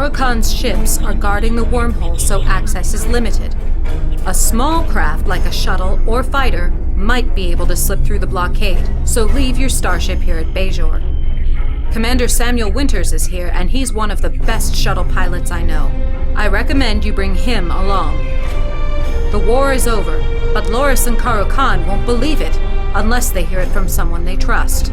Karukan's ships are guarding the wormhole, so access is limited. A small craft like a shuttle or fighter might be able to slip through the blockade, so leave your starship here at Bajor. Commander Samuel Winters is here, and he's one of the best shuttle pilots I know. I recommend you bring him along. The war is over, but Loris and Karukan won't believe it unless they hear it from someone they trust.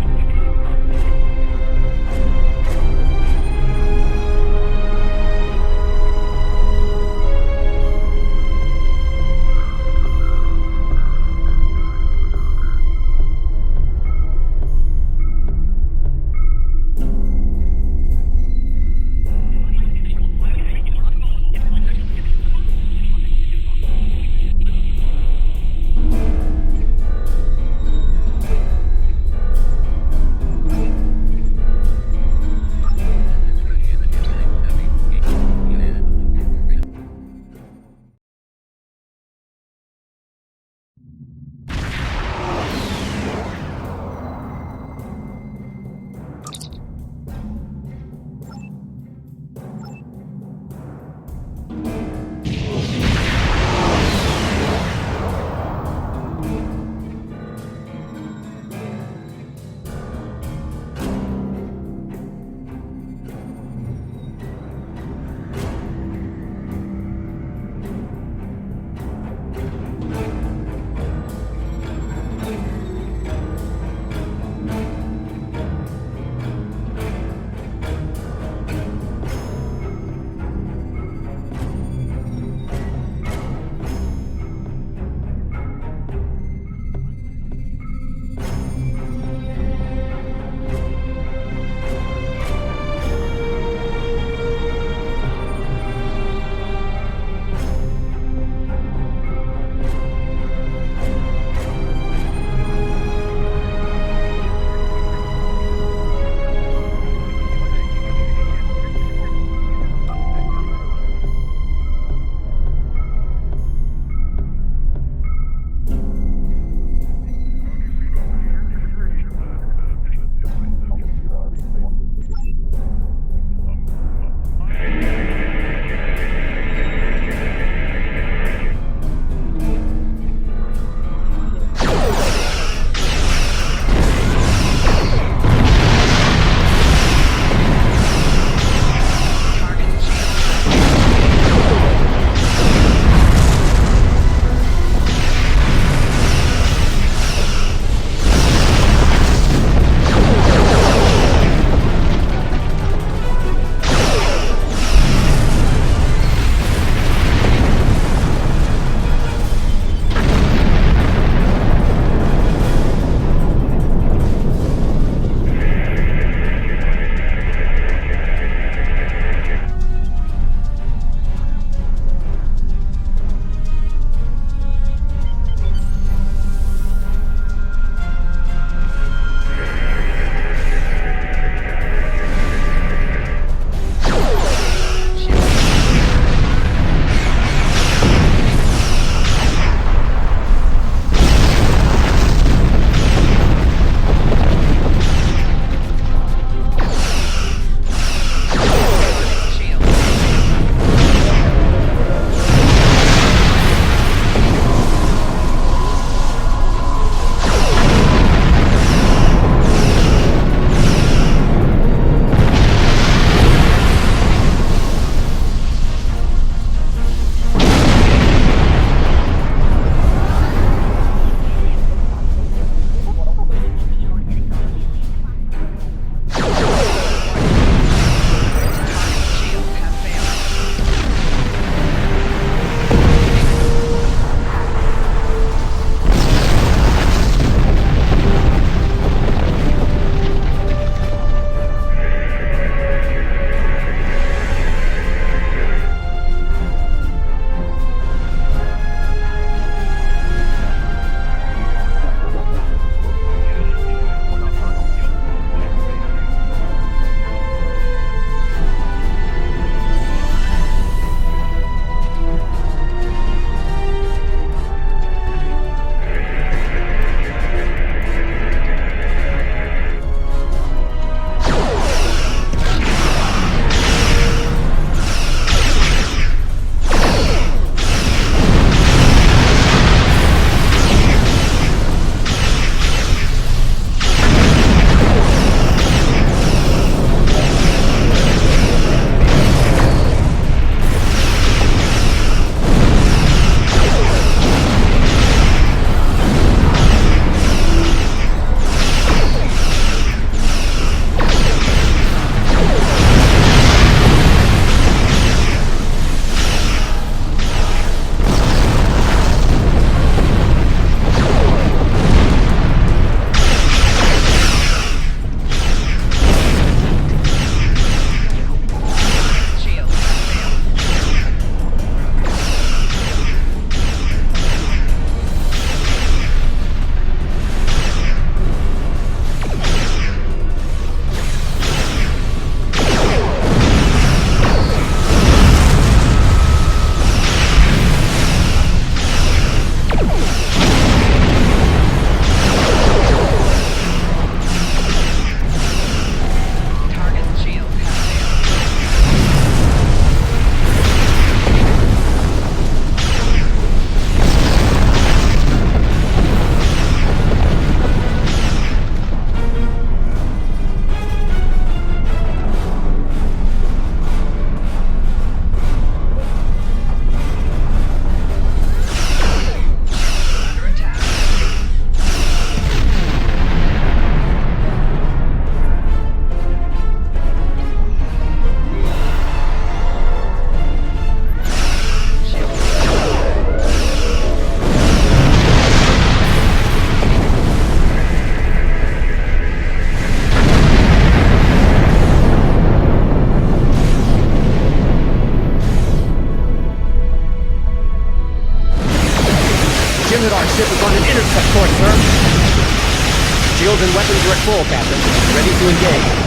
Shields and weapons are at full, Captain. Ready to engage.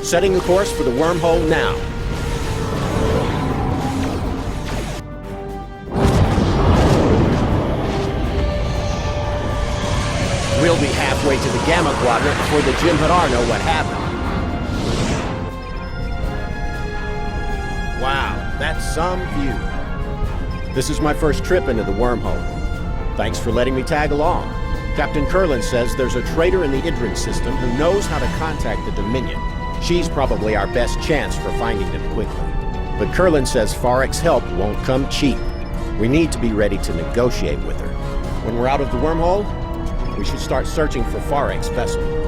Setting a course for the wormhole now. We'll be halfway to the Gamma Quadrant before the Jim'Hadar know what happened. Wow, that's some view. This is my first trip into the wormhole. Thanks for letting me tag along. Captain Curlin says there's a traitor in the Idrin system who knows how to contact the Dominion. She's probably our best chance for finding them quickly. But Curlin says Farek's help won't come cheap. We need to be ready to negotiate with her. When we're out of the wormhole, we should start searching for Farek's vessel.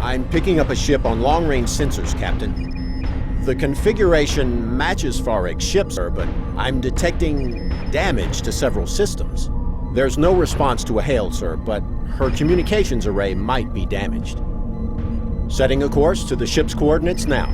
I'm picking up a ship on long-range sensors, Captain. The configuration matches Farek's ship, sir, but I'm detecting damage to several systems. There's no response to a hail, sir, but her communications array might be damaged. Setting a course to the ship's coordinates now.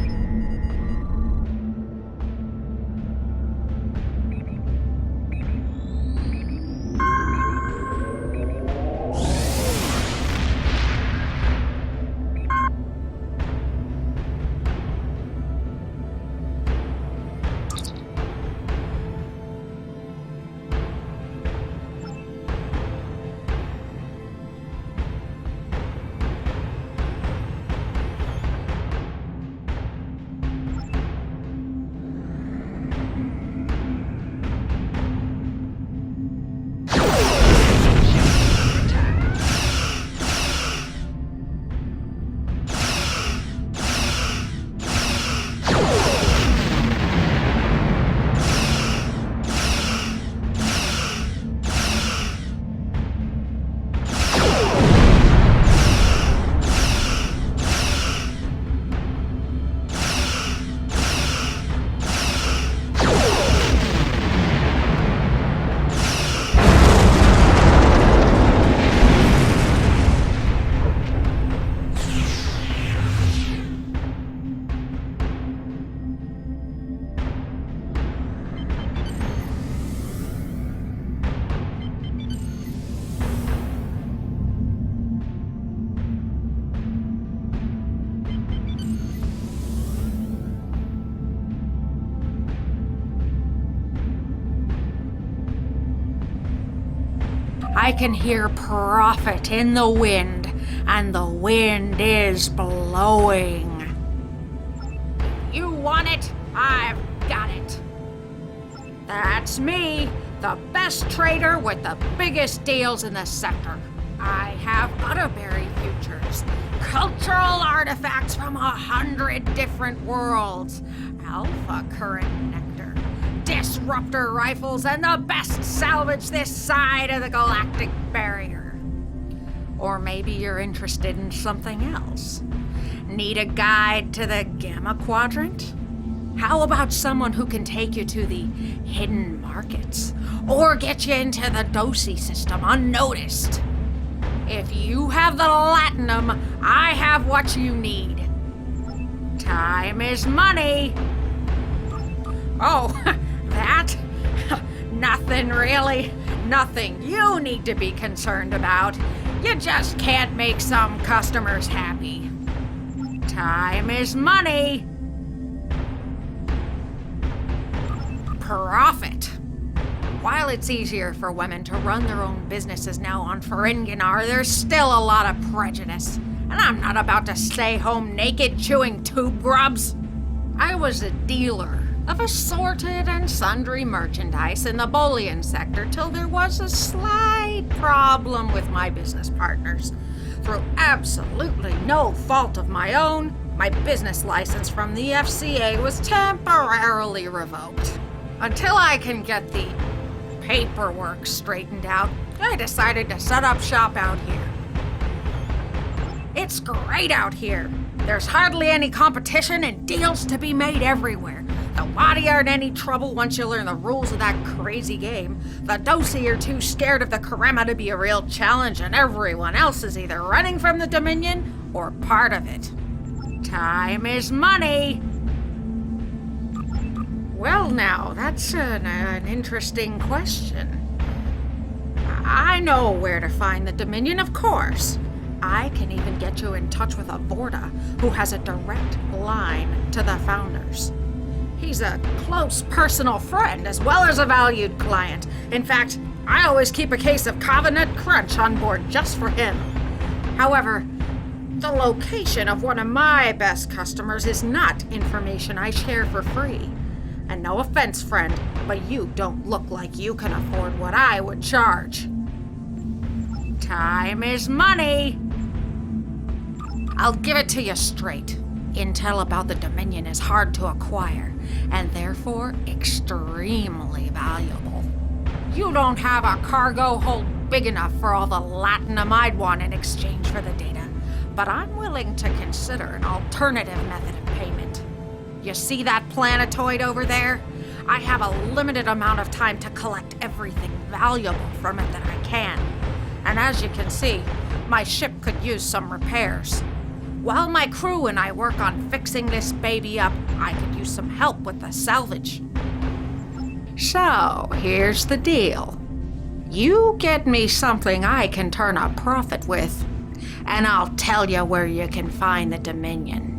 I can hear profit in the wind, and the wind is blowing. You want it? I've got it. That's me, the best trader with the biggest deals in the sector. I have Utterberry, you signatures, cultural artifacts from 100 different worlds, alpha current nectar, disruptor rifles, and the best salvage this side of the galactic barrier. Or maybe you're interested in something else. Need a guide to the Gamma Quadrant? How about someone who can take you to the hidden markets, or get you into the Dosi system unnoticed? If you have the Latinum, I have what you need. Time is money. Oh, that? Nothing really. Nothing you need to be concerned about. You just can't make some customers happy. Time is money. Profit. While it's easier for women to run their own businesses now on Ferengi, there's still a lot of prejudice, and I'm not about to stay home naked chewing tube grubs. I was a dealer of assorted and sundry merchandise in the bullion sector till there was a slight problem with my business partners. Through absolutely no fault of my own, my business license from the FCA was temporarily revoked. Until I can get the paperwork straightened out, I decided to set up shop out here. It's great out here. There's hardly any competition and deals to be made everywhere. The Wadi aren't any trouble once you learn the rules of that crazy game. The Dosi are too scared of the Karema to be a real challenge, and everyone else is either running from the Dominion or part of it. Time is money. Well, now, that's an interesting question. I know where to find the Dominion, of course. I can even get you in touch with a Vorta who has a direct line to the founders. He's a close personal friend as well as a valued client. In fact, I always keep a case of Covenant Crunch on board just for him. However, the location of one of my best customers is not information I share for free. And no offense, friend, but you don't look like you can afford what I would charge. Time is money. I'll give it to you straight. Intel about the Dominion is hard to acquire, and therefore extremely valuable. You don't have a cargo hold big enough for all the Latinum I'd want in exchange for the data, but I'm willing to consider an alternative method of payment. You see that planetoid over there? I have a limited amount of time to collect everything valuable from it that I can. And as you can see, my ship could use some repairs. While my crew and I work on fixing this baby up, I could use some help with the salvage. So, here's the deal. You get me something I can turn a profit with, and I'll tell you where you can find the Dominion.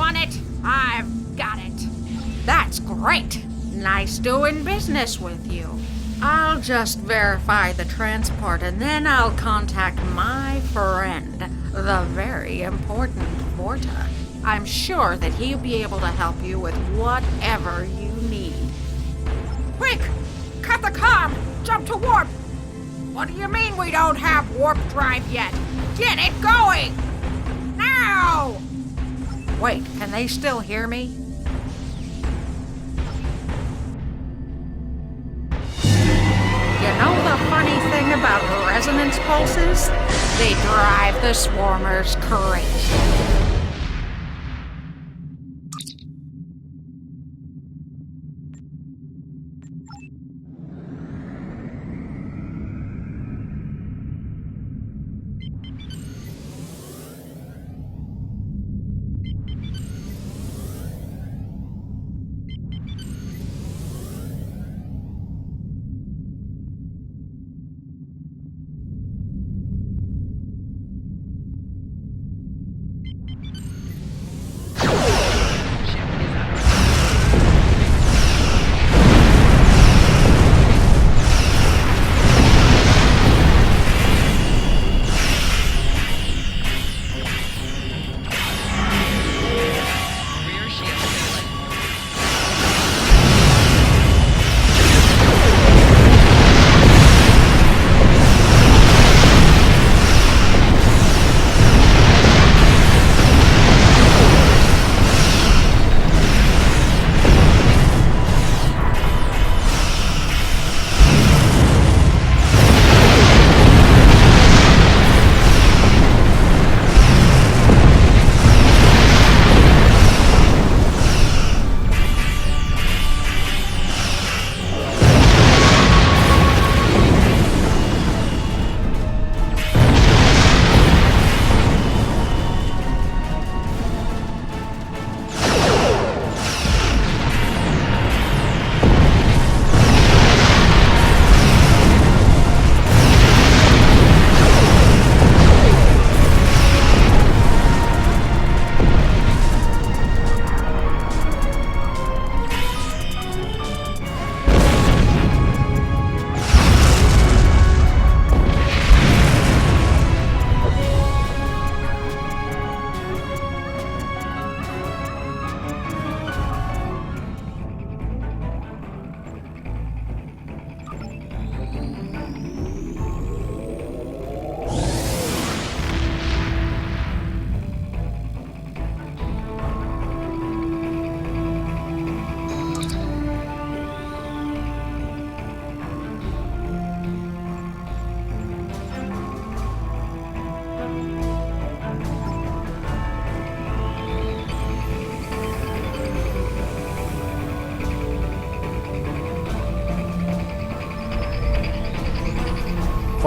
want it? I've got it. That's great. Nice doing business with you. I'll just verify the transport and then I'll contact my friend, the very important Vorta. I'm sure that he'll be able to help you with whatever you need. Quick! Cut the comm! Jump to warp! What do you mean we don't have warp drive yet? Get it going! Now! Wait, can they still hear me? You know the funny thing about resonance pulses? They drive the swarmers crazy.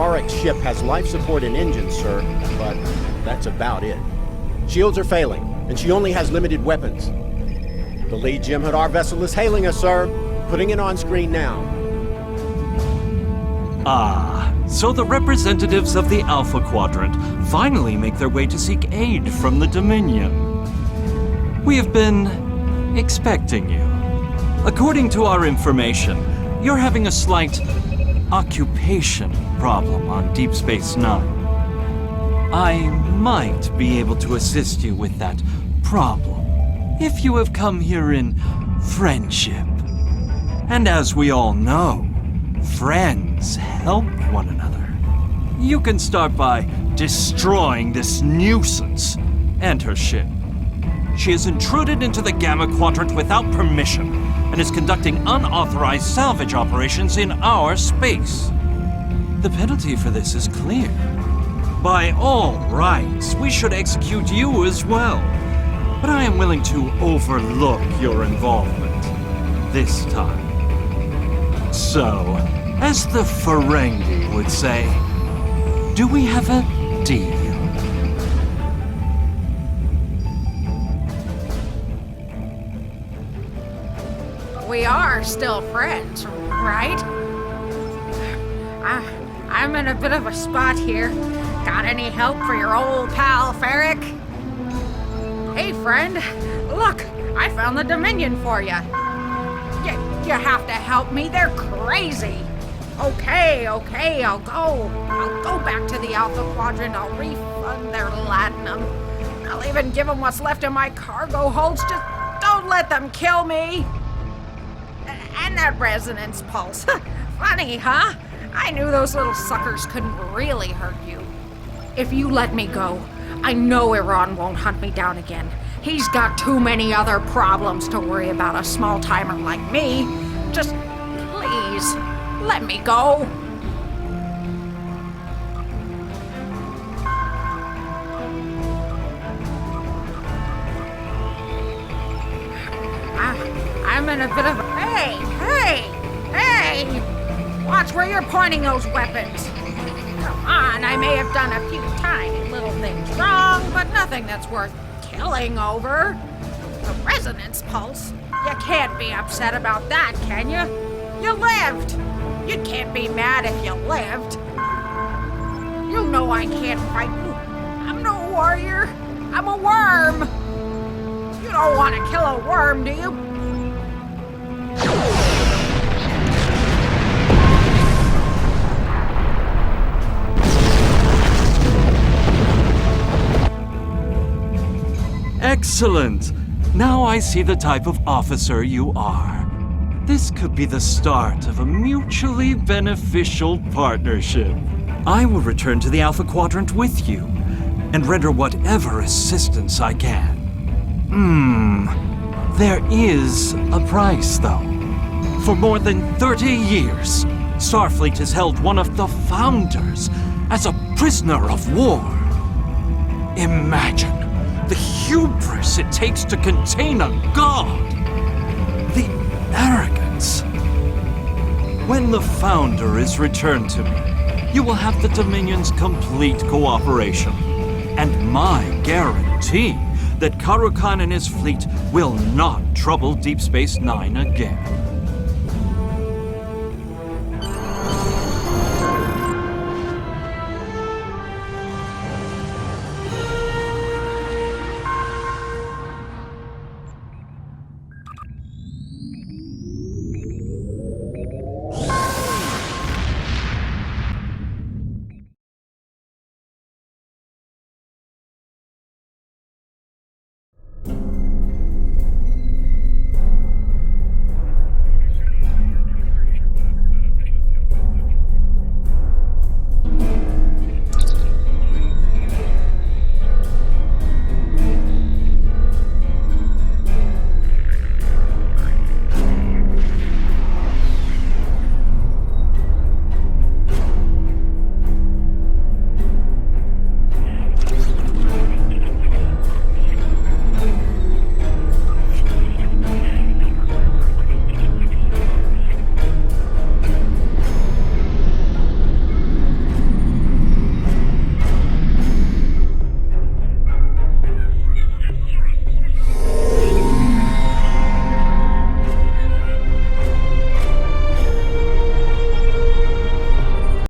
Farek's ship has life support and engines, sir, but that's about it. Shields are failing, and she only has limited weapons. The lead Jem'Hadar vessel is hailing us, sir. Putting it on screen now. Ah, so the representatives of the Alpha Quadrant finally make their way to seek aid from the Dominion. We have been expecting you. According to our information, you're having a slight occupation problem on Deep Space Nine. I might be able to assist you with that problem if you have come here in friendship. And as we all know, friends help one another. You can start by destroying this nuisance and her ship. She has intruded into the Gamma Quadrant without permission and is conducting unauthorized salvage operations in our space. The penalty for this is clear. By all rights, we should execute you as well. But I am willing to overlook your involvement this time. So, as the Ferengi would say, do we have a deal? We are still friends, right? I'm in a bit of a spot here. Got any help for your old pal, Ferric? Hey, friend. Look, I found the Dominion for you. You have to help me. They're crazy. Okay, I'll go back to the Alpha Quadrant. I'll refund their latinum. I'll even give them what's left in my cargo holds. Just don't let them kill me. And that resonance pulse. Funny, huh? I knew those little suckers couldn't really hurt you. If you let me go, I know Iran won't hunt me down again. He's got too many other problems to worry about a small-timer like me. Just, please, let me go. I'm in a bit of a... Hey! Watch where you're pointing those weapons. Come on, I may have done a few tiny little things wrong, but nothing that's worth killing over. The resonance pulse? You can't be upset about that, can you? You lived. You can't be mad if you lived. You know I can't fight you. I'm no warrior. I'm a worm. You don't want to kill a worm, do you? Excellent! Now I see the type of officer you are. This could be the start of a mutually beneficial partnership. I will return to the Alpha Quadrant with you, and render whatever assistance I can. There is a price, though. For more than 30 years, Starfleet has held one of the Founders as a prisoner of war. Imagine the hubris it takes to contain a god. The arrogance. When the Founder is returned to me, you will have the Dominion's complete cooperation, and my guarantee that Karukan and his fleet will not trouble Deep Space Nine again.